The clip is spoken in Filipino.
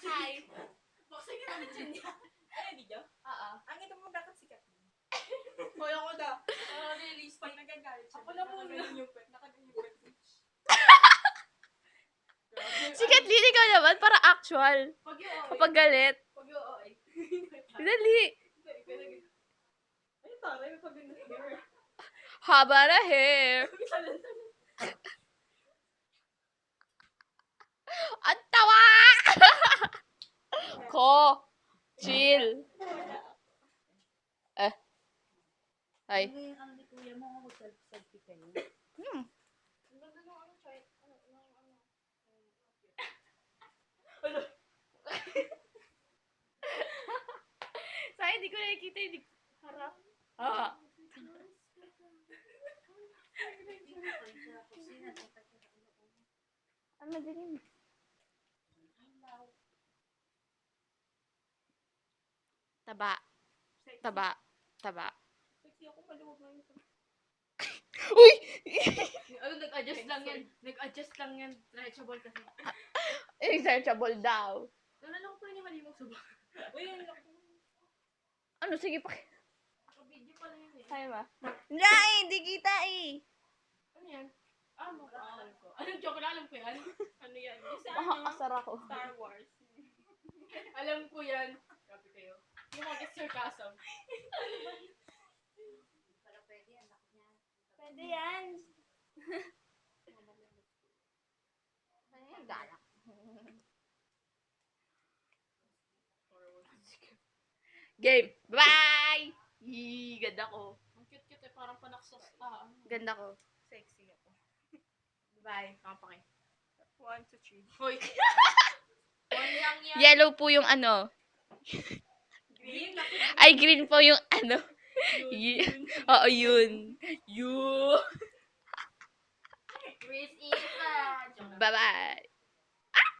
Hi. Boxing ka namin dyan niya. Ano video? Oo. Ang ito mo bakit sikat? Hoy, ako daw. Release pag nagagalit siya. Ako na muna. Nakaganyan yung pet. Sikat Lin, ikaw naman, para actual. Pag yung OA. Kapag galit. Pag yung OA. Dali. Ay, taray. May pag yung hair. Haba na hair. Ang tawa! Ko. Chill. Hi. Ang di kuya mo, mag-selfie kayo. Sayang, hindi ko nakikita yung harap. Ah. Ano din? Taba. Taba. Taba. Sexy ako, maluwag na yun. Uy! Ano, nag-adjust lang yan. Nag-adjust lang yan. Stretchable kasi. Searchable daw. Nalala ko pa niya malimang suba. Uy, yun lang. Ano? Sige pa. Naka-video pala yun eh. Kaya ba? Hindi kita eh. Ano yan? Alam ko. Anong joke na? Alam ko yan. Ano yan? Yung sa Makakasar ako. Star Wars. Alam ko yan. Grabe kayo. Yung mga sarcasm. Pwede yan. Ano yan? Galak. Game. Bye! Yee, ganda ko. Ang cute-cute eh. Parang panaksas. Ganda ko. Sexy ako. Bye. Kapake. 1, 2, 3. Hoy. One lang yan. Yellow po yung ano. Green. Ay, green po yung ano. Oo, yun. Yun. Chris Eva. Bye-bye.